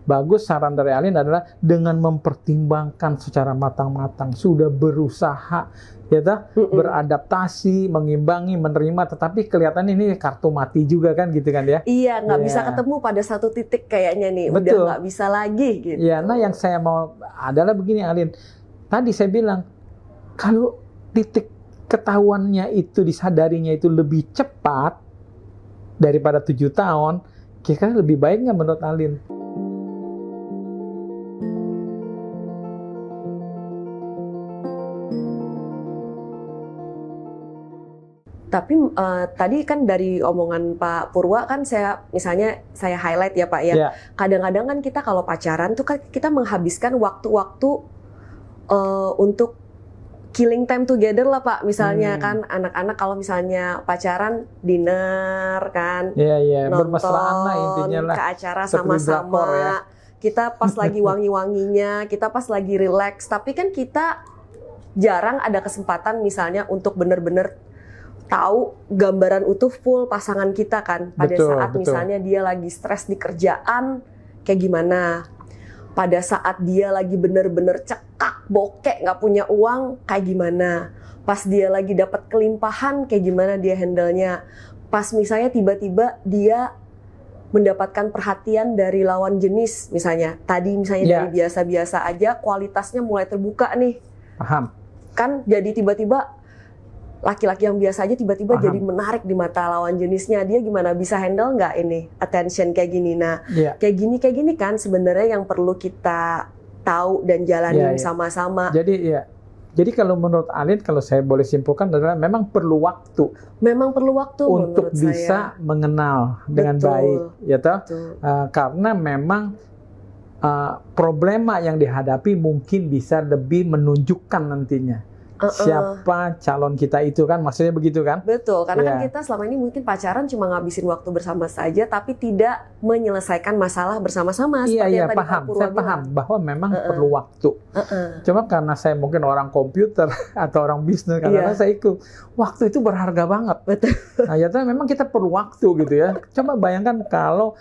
bagus saran dari Alin adalah dengan mempertimbangkan secara matang-matang, sudah berusaha ya beradaptasi, mengimbangi, menerima, tetapi kelihatan ini kartu mati juga kan gitu kan ya. Iya, nggak bisa ketemu pada satu titik kayaknya nih. Betul. Udah nggak bisa lagi gitu. Ya, nah yang saya mau adalah begini Alin. Tadi saya bilang, kalau titik ketahuannya itu, disadarinya itu lebih cepat daripada 7 tahun, kira-kira lebih baik nggak menurut Alin? Tapi tadi kan dari omongan Pak Purwa kan misalnya saya highlight ya Pak ya. Yeah. Kadang-kadang kan kita kalau pacaran tuh kan kita menghabiskan waktu-waktu untuk killing time together lah Pak. Misalnya kan anak-anak kalau misalnya pacaran dinner kan. Iya, bermesraan lah intinya lah. Ke acara sama-sama. Ya. Kita pas lagi wangi-wanginya, kita pas lagi relax. Tapi kan kita jarang ada kesempatan misalnya untuk benar-benar tahu gambaran utuh full pasangan kita kan pada saat misalnya dia lagi stres di kerjaan kayak gimana, pada saat dia lagi bener-bener cekak bokek nggak punya uang kayak gimana, pas dia lagi dapat kelimpahan kayak gimana dia handle-nya, pas misalnya tiba-tiba dia mendapatkan perhatian dari lawan jenis misalnya dari biasa-biasa aja kualitasnya mulai terbuka nih, paham kan, jadi tiba-tiba laki-laki yang biasa aja tiba-tiba jadi menarik di mata lawan jenisnya, dia gimana bisa handle nggak ini attention kayak gini. Nah kayak gini kan sebenarnya yang perlu kita tahu dan jalanin sama-sama. Jadi kalau menurut Alin, kalau saya boleh simpulkan adalah memang perlu waktu untuk bisa mengenal dengan baik, ya toh. Karena memang problema yang dihadapi mungkin bisa lebih menunjukkan nantinya siapa calon kita itu kan, maksudnya begitu kan? Betul, karena kan kita selama ini mungkin pacaran cuma ngabisin waktu bersama saja, tapi tidak menyelesaikan masalah bersama-sama. Iya, paham. Saya paham bahwa memang perlu waktu. Cuma karena saya mungkin orang komputer atau orang bisnis, karena saya ikut, waktu itu berharga banget. Betul. Nah, ya memang kita perlu waktu gitu ya. Coba bayangkan kalau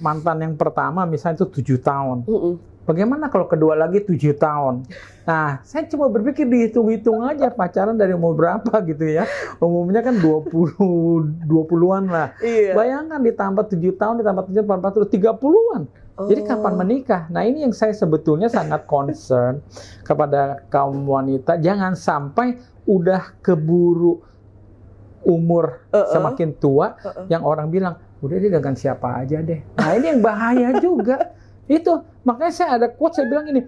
mantan yang pertama misalnya itu 7 tahun. Bagaimana kalau kedua lagi 7 tahun? Nah, saya cuma berpikir dihitung-hitung aja pacaran dari umur berapa gitu ya. Umumnya kan 20-an lah. Iya. Bayangkan ditambah 7 tahun, ditambah 7, 40, 30-an. Jadi kapan menikah? Nah, ini yang saya sebetulnya sangat concern kepada kaum wanita. Jangan sampai udah keburu umur semakin tua, yang orang bilang, udah dia dengan siapa aja deh. Nah, ini yang bahaya juga. Itu, makanya saya ada quote, saya bilang ini,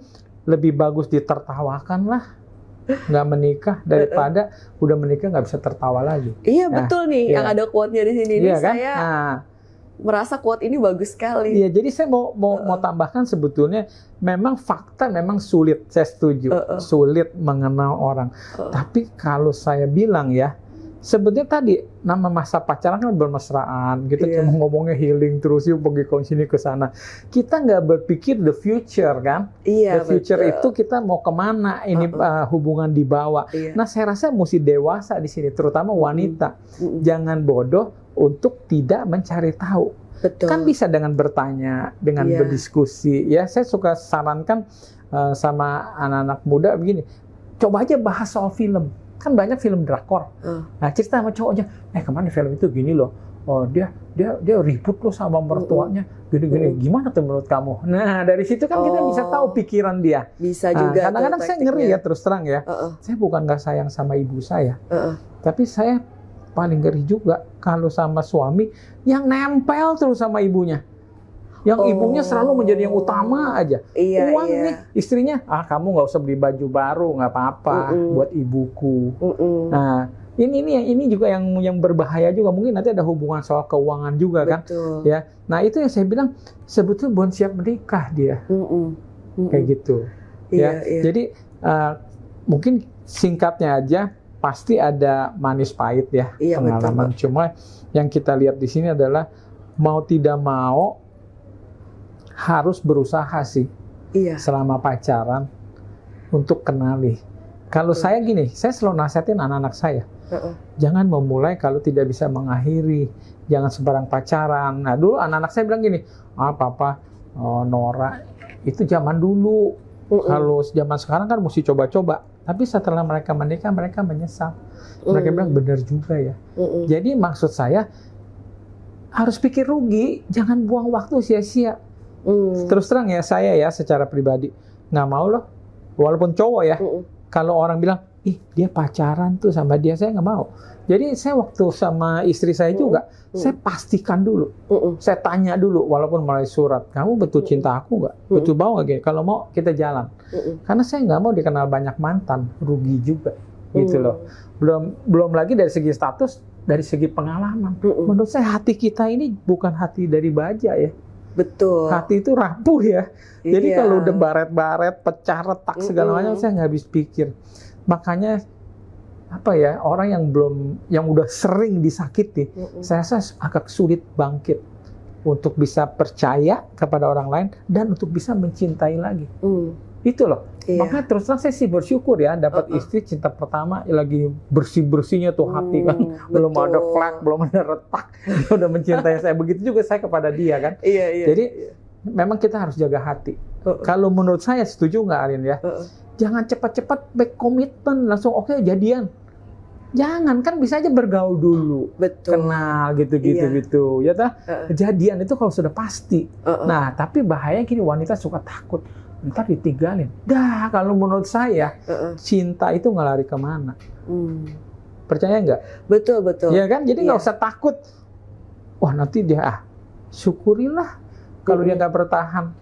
lebih bagus ditertawakan lah, nggak menikah, daripada udah menikah nggak bisa tertawa lagi. Iya, betul nih, yang ada quote-nya di sini. Iya, kan? Saya merasa quote ini bagus sekali. Iya, jadi saya mau tambahkan sebetulnya, memang fakta memang sulit, saya setuju, sulit mengenal orang. Tapi kalau saya bilang ya, sebetulnya tadi nama masa pacaran kan bermesraan, kita cuma ngomongnya healing terus, yuk pergi ke sini ke sana. Kita nggak berpikir the future kan? Iya, the future itu kita mau kemana ini hubungan dibawa. Nah, saya rasa mesti dewasa di sini, terutama wanita. Jangan bodoh untuk tidak mencari tahu. Betul. Kan bisa dengan bertanya, dengan berdiskusi. Ya, saya suka sarankan sama anak-anak muda begini, coba aja bahas soal film. Kan banyak film drakor. Nah, cerita sama cowoknya, kemana film itu gini loh. Oh, dia ribut loh sama mertuanya, gini-gini. Gimana tuh menurut kamu? Nah, dari situ kan kita bisa tahu pikiran dia. Bisa juga. Kadang-kadang saya ngeri ya, terus terang ya. Saya bukan nggak sayang sama ibu saya, tapi saya paling ngeri juga kalau sama suami yang nempel terus sama ibunya. Yang ibunya selalu menjadi yang utama aja. Uang nih, istrinya, kamu nggak usah beli baju baru, nggak apa-apa, buat ibuku. Nah, ini juga yang berbahaya juga. Mungkin nanti ada hubungan soal keuangan juga. Betul. Kan. Ya, nah itu yang saya bilang sebetulnya belum siap menikah dia. Kayak gitu. Ya, jadi mungkin singkatnya aja, pasti ada manis pahit ya pengalaman. Betul. Cuma yang kita lihat di sini adalah mau tidak mau harus berusaha sih selama pacaran untuk kenali. Kalau saya gini, saya selalu nasihatin anak-anak saya, jangan memulai kalau tidak bisa mengakhiri, jangan sembarang pacaran. Nah, dulu anak-anak saya bilang gini, papa Nora, itu zaman dulu. Kalau zaman sekarang kan mesti coba-coba. Tapi setelah mereka menikah, mereka menyesal. Mereka bilang benar juga ya. Jadi maksud saya harus pikir rugi, jangan buang waktu sia-sia. Terus terang ya, saya ya secara pribadi nggak mau loh, walaupun cowok ya. Kalau orang bilang, ih dia pacaran tuh sama dia, saya nggak mau. Jadi saya waktu sama istri saya juga, saya pastikan dulu. Saya tanya dulu, walaupun melalui surat, kamu betul cinta aku nggak? Betul mau nggak? Kalau mau kita jalan. Karena saya nggak mau dikenal banyak mantan, rugi juga. Gitu loh. Belum lagi dari segi status, dari segi pengalaman. Menurut saya hati kita ini bukan hati dari baja ya. Betul. Hati itu rapuh ya. Jadi kalau udah baret-baret, pecah retak segala macam, saya nggak habis pikir. Makanya apa ya, orang yang udah sering disakiti, saya rasa agak sulit bangkit untuk bisa percaya kepada orang lain dan untuk bisa mencintai lagi. Itu loh. Makanya terus terang saya sih bersyukur ya dapat istri cinta pertama, lagi bersih-bersihnya tuh hati kan. Belum ada flek, belum ada retak. Dia udah mencintai saya. Begitu juga saya kepada dia kan. Jadi memang kita harus jaga hati. Kalau menurut saya, setuju nggak Arin ya? Jangan cepat-cepat back komitmen langsung oke, jadian. Jangan, kan bisa aja bergaul dulu, kenal gitu. Ya toh? Jadian itu kalau sudah pasti. Nah, tapi bahaya gini, wanita suka takut ntar ditinggalin. Dah, kalau menurut saya cinta itu nggak lari kemana. Percaya nggak? Betul. Ya kan, jadi nggak usah takut. Wah nanti dia syukurilah kalau dia nggak bertahan.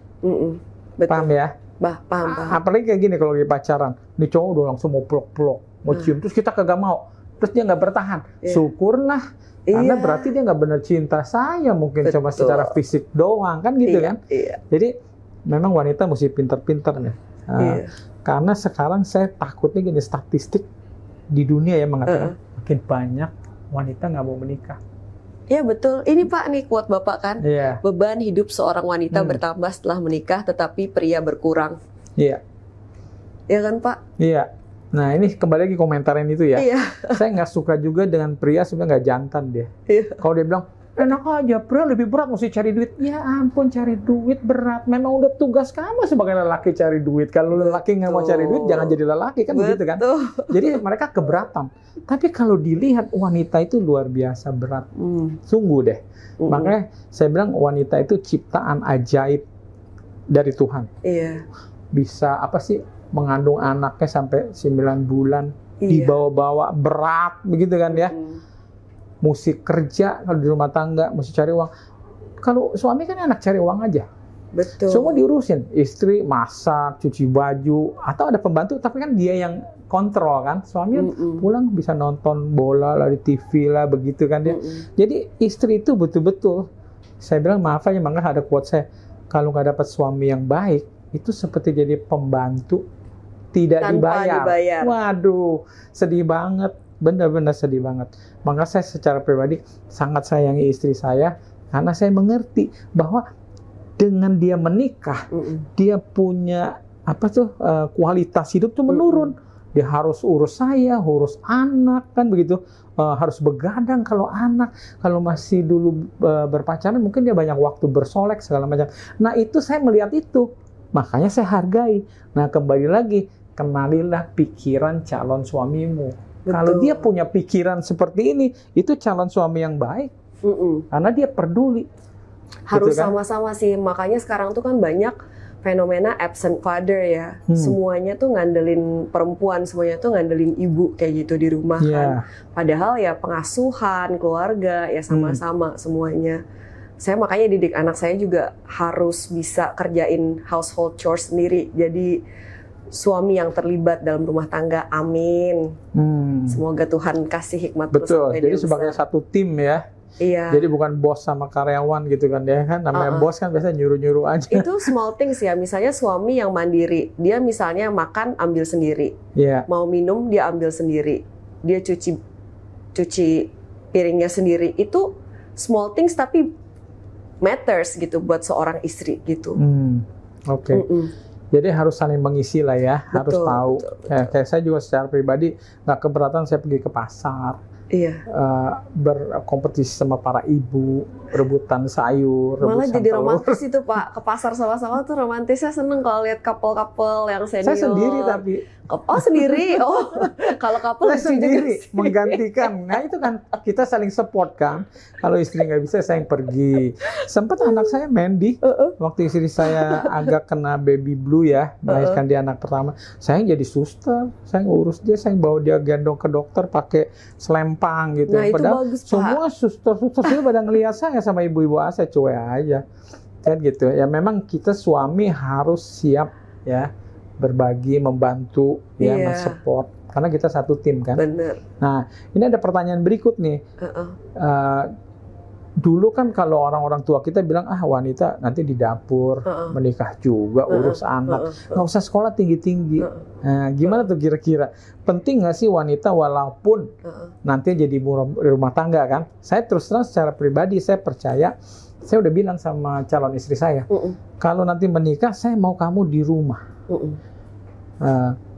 Paham ya? Paham. Apalagi kayak gini kalau lagi pacaran, nih cowok udah langsung mau peluk-peluk, mau cium, terus kita kagak mau, terus dia nggak bertahan. Syukurlah, karena berarti dia nggak benar cinta saya, mungkin cuma secara fisik doang, kan gitu kan? Jadi memang wanita mesti pintar-pintar nih. Karena sekarang saya takutnya gini, statistik di dunia ya mengatakan makin banyak wanita nggak mau menikah. Ya betul, ini Pak nih quote Bapak kan, beban hidup seorang wanita bertambah setelah menikah, tetapi pria berkurang. Iya kan Pak? Iya. Nah ini kembali lagi komentarin itu ya. Saya nggak suka juga dengan pria sebenarnya nggak jantan dia. Kalau dia bilang, enak aja, pria lebih berat mesti cari duit. Ya ampun, cari duit berat. Memang udah tugas kamu sebagai lelaki cari duit. Kalau lelaki nggak mau cari duit, jangan jadi lelaki kan begitu kan. Jadi mereka keberatan. Tapi kalau dilihat wanita itu luar biasa berat. Sungguh deh. Makanya saya bilang wanita itu ciptaan ajaib dari Tuhan. Bisa apa sih, mengandung anaknya sampai 9 bulan, dibawa-bawa berat begitu kan ya. Mesti kerja, kalau di rumah tangga mesti cari uang. Kalau suami kan enak cari uang aja. Betul. Semua diurusin, istri masak, cuci baju, atau ada pembantu tapi kan dia yang kontrol kan. Suami pulang bisa nonton bola lah di TV lah begitu kan dia. Jadi istri itu betul-betul, saya bilang maaf aja, makanya ada quote saya, kalau nggak dapat suami yang baik itu seperti jadi pembantu tidak dibayar. Waduh, sedih banget. Benar-benar sedih banget. Maka saya secara pribadi sangat sayangi istri saya karena saya mengerti bahwa dengan dia menikah, dia punya kualitas hidup tuh menurun. Dia harus urus saya, urus anak kan begitu. Harus begadang kalau anak. Kalau masih dulu berpacaran mungkin dia banyak waktu bersolek segala macam. Nah itu saya melihat itu. Makanya saya hargai. Nah kembali lagi, kenalilah pikiran calon suamimu. Kalau dia punya pikiran seperti ini, itu calon suami yang baik. Karena dia peduli. Harus sama-sama sih. Makanya sekarang tuh kan banyak fenomena absent father ya. Semuanya tuh ngandelin perempuan, semuanya tuh ngandelin ibu kayak gitu di rumah kan. Padahal ya pengasuhan, keluarga ya sama-sama semuanya. Saya makanya didik anak saya juga harus bisa kerjain household chores sendiri. Jadi suami yang terlibat dalam rumah tangga, amin. Semoga Tuhan kasih hikmat terus. Betul, jadi sebagai satu tim ya. Jadi bukan bos sama karyawan gitu kan ya kan. Namanya bos kan biasanya nyuruh-nyuruh aja. Itu small things ya, misalnya suami yang mandiri. Dia misalnya makan ambil sendiri. Mau minum dia ambil sendiri. Dia cuci piringnya sendiri. Itu small things tapi matters gitu buat seorang istri gitu. Oke. Jadi harus saling mengisi lah ya, harus tahu. Kayak saya juga secara pribadi nggak keberatan saya pergi ke pasar, berkompetisi sama para ibu, rebutan sayur, malah rebutan jadi telur. romantis itu Pak, ke pasar sama-sama tuh romantisnya, seneng kalau lihat couple-couple yang senior. Saya sendiri tapi. Oh sendiri, oh kalau couple Saya sendiri juga menggantikan. Nah itu kan kita saling support kan. Kalau istri nggak bisa, saya yang pergi. Sempat anak saya Mandy, waktu istri saya agak kena baby blue ya, melahirkan dia anak pertama, saya yang jadi suster, saya ngurus dia, saya yang bawa dia gendong ke dokter pakai selempang gitu. Nah, itu padahal bagus, Pak. semua suster-suster itu pada ngelihat saya sama ibu-ibu saya cuek aja, kan gitu. Ya memang kita suami harus siap ya berbagi, membantu, ya mensupport, karena kita satu tim kan. Bener. Nah, ini ada pertanyaan berikut nih. Dulu kan kalau orang-orang tua kita bilang, wanita nanti di dapur, menikah juga, urus anak, nggak usah sekolah tinggi-tinggi. Nah, gimana tuh kira-kira? Penting nggak sih wanita walaupun nanti jadi rumah tangga kan? Saya terus terang secara pribadi, saya percaya, saya udah bilang sama calon istri saya, kalau nanti menikah, saya mau kamu di rumah.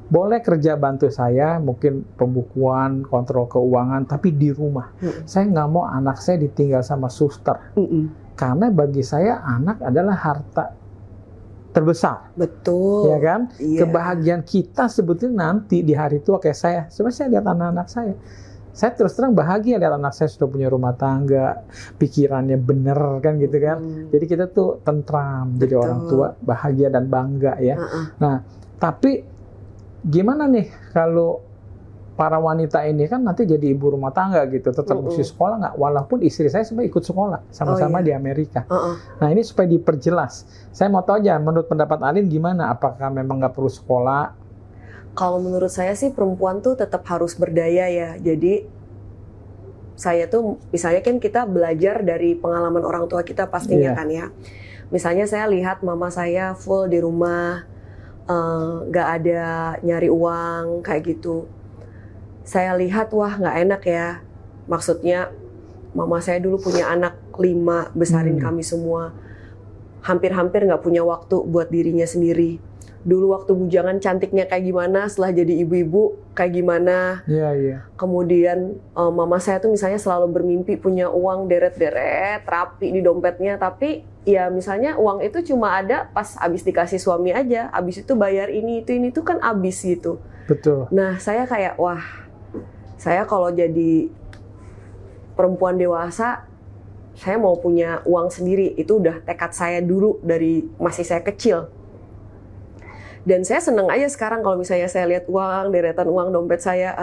Boleh kerja bantu saya, mungkin pembukuan, kontrol keuangan, tapi di rumah. Saya nggak mau anak saya ditinggal sama suster. Karena bagi saya anak adalah harta terbesar. Betul. Ya kan? Iya. Kebahagiaan kita sebetulnya nanti di hari tua kayak saya. Sebenarnya saya lihat anak-anak saya. Saya terus terang bahagia lihat anak saya sudah punya rumah tangga, pikirannya bener kan gitu kan. Jadi kita tuh tentram, jadi orang tua bahagia dan bangga ya. Nah, tapi gimana nih kalau para wanita ini kan nanti jadi ibu rumah tangga gitu, tetap mesti sekolah nggak? Walaupun istri saya sebenarnya ikut sekolah, sama-sama di Amerika. Nah ini supaya diperjelas. Saya mau tahu aja, menurut pendapat Alin gimana? Apakah memang nggak perlu sekolah? Kalau menurut saya sih perempuan tuh tetap harus berdaya ya. Jadi saya tuh misalnya kan kita belajar dari pengalaman orang tua kita pastinya kan ya. Misalnya saya lihat mama saya full di rumah, nggak ada nyari uang kayak gitu. Saya lihat wah nggak enak ya. Maksudnya mama saya dulu punya anak 5, besarin kami semua. Hampir-hampir nggak punya waktu buat dirinya sendiri. Dulu waktu bujangan cantiknya kayak gimana, setelah jadi ibu-ibu kayak gimana. Kemudian mama saya tuh misalnya selalu bermimpi punya uang deret-deret, rapi di dompetnya, tapi ya misalnya uang itu cuma ada pas habis dikasih suami aja, habis itu bayar ini itu kan habis gitu. Betul. Nah saya kayak wah, saya kalau jadi perempuan dewasa, saya mau punya uang sendiri. Itu udah tekad saya dulu dari masih saya kecil. Dan saya seneng aja sekarang kalau misalnya saya lihat uang, deretan uang dompet saya,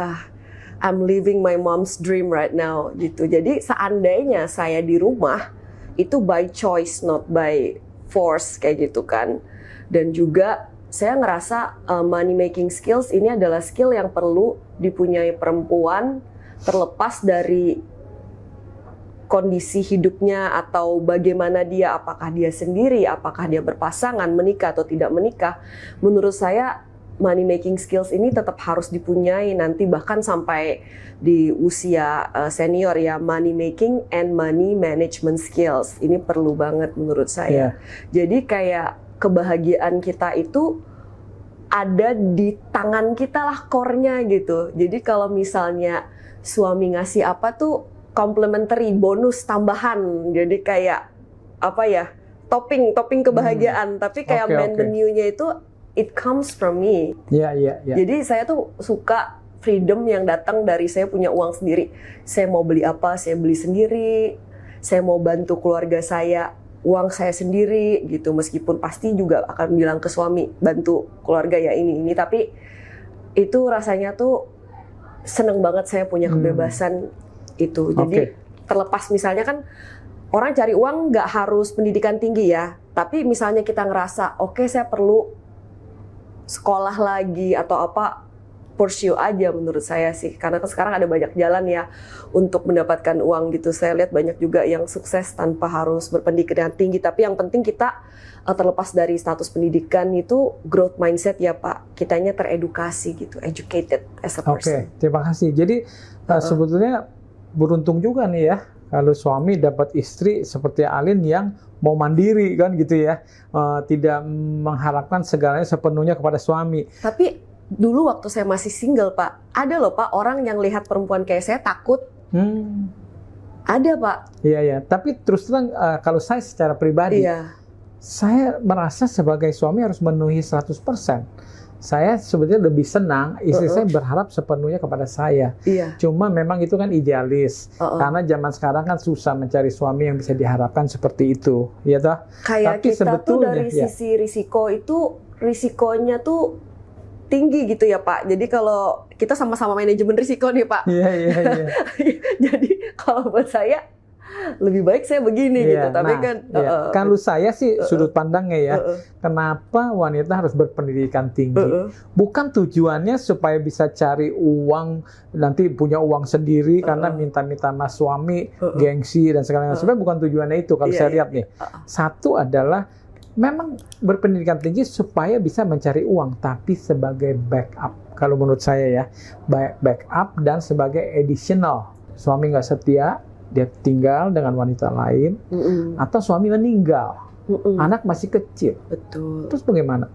I'm living my mom's dream right now gitu. Jadi seandainya saya di rumah, itu by choice, not by force kayak gitu kan. Dan juga saya ngerasa money making skills ini adalah skill yang perlu dipunyai perempuan terlepas dari kondisi hidupnya atau bagaimana dia, apakah dia sendiri, apakah dia berpasangan, menikah atau tidak menikah. Menurut saya money making skills ini tetap harus dipunyai nanti bahkan sampai di usia senior ya. Money making and money management skills ini perlu banget menurut saya. Jadi kayak kebahagiaan kita itu ada di tangan kita lah core-nya gitu. Jadi kalau misalnya suami ngasih apa tuh complementary, bonus tambahan. Jadi kayak apa ya, topping kebahagiaan. Tapi kayak menu-nya itu it comes from me. Jadi saya tuh suka freedom yang datang dari saya punya uang sendiri. Saya mau beli apa, saya beli sendiri. Saya mau bantu keluarga saya, uang saya sendiri gitu. Meskipun pasti juga akan bilang ke suami, bantu keluarga ya ini. Tapi itu rasanya tuh seneng banget saya punya kebebasan itu. Jadi terlepas misalnya kan orang cari uang nggak harus pendidikan tinggi ya, tapi misalnya kita ngerasa oke, saya perlu sekolah lagi atau apa, pursue aja menurut saya sih. Karena sekarang ada banyak jalan ya untuk mendapatkan uang gitu. Saya lihat banyak juga yang sukses tanpa harus berpendidikan tinggi, tapi yang penting kita terlepas dari status pendidikan itu growth mindset ya Pak. Kitanya teredukasi gitu, educated as a person. Terima kasih. Jadi sebetulnya beruntung juga nih ya kalau suami dapat istri seperti Alin yang mau mandiri kan gitu ya, tidak mengharapkan segalanya sepenuhnya kepada suami. Tapi dulu waktu saya masih single Pak, ada loh Pak orang yang lihat perempuan kayak saya takut Ada, Pak. Iya, ya. Tapi terus terang kalau saya secara pribadi, Iya. saya merasa sebagai suami harus memenuhi 100%. Saya sebetulnya lebih senang istri saya berharap sepenuhnya kepada saya. Iya. Cuma memang itu kan idealis. Karena zaman sekarang kan susah mencari suami yang bisa diharapkan seperti itu. Ya toh? Kayak Tapi kita tuh sebetulnya, dari ya. sisi risiko itu, risikonya tuh tinggi gitu ya, Pak. Jadi kalau kita sama-sama manajemen risiko nih, Pak. Iya, iya, iya. Jadi kalau buat saya lebih baik saya begini gitu. Tapi kan kalau saya sih sudut pandangnya ya, kenapa wanita harus berpendidikan tinggi? Bukan tujuannya supaya bisa cari uang, nanti punya uang sendiri karena minta-minta mas suami, gengsi dan segala macam. Sebenarnya bukan tujuannya itu kalau saya lihat nih. Satu adalah memang berpendidikan tinggi supaya bisa mencari uang, tapi sebagai backup. Kalau menurut saya ya, backup dan sebagai additional. Suami nggak setia, dia tinggal dengan wanita lain, atau suami meninggal, anak masih kecil. Betul. Terus bagaimana?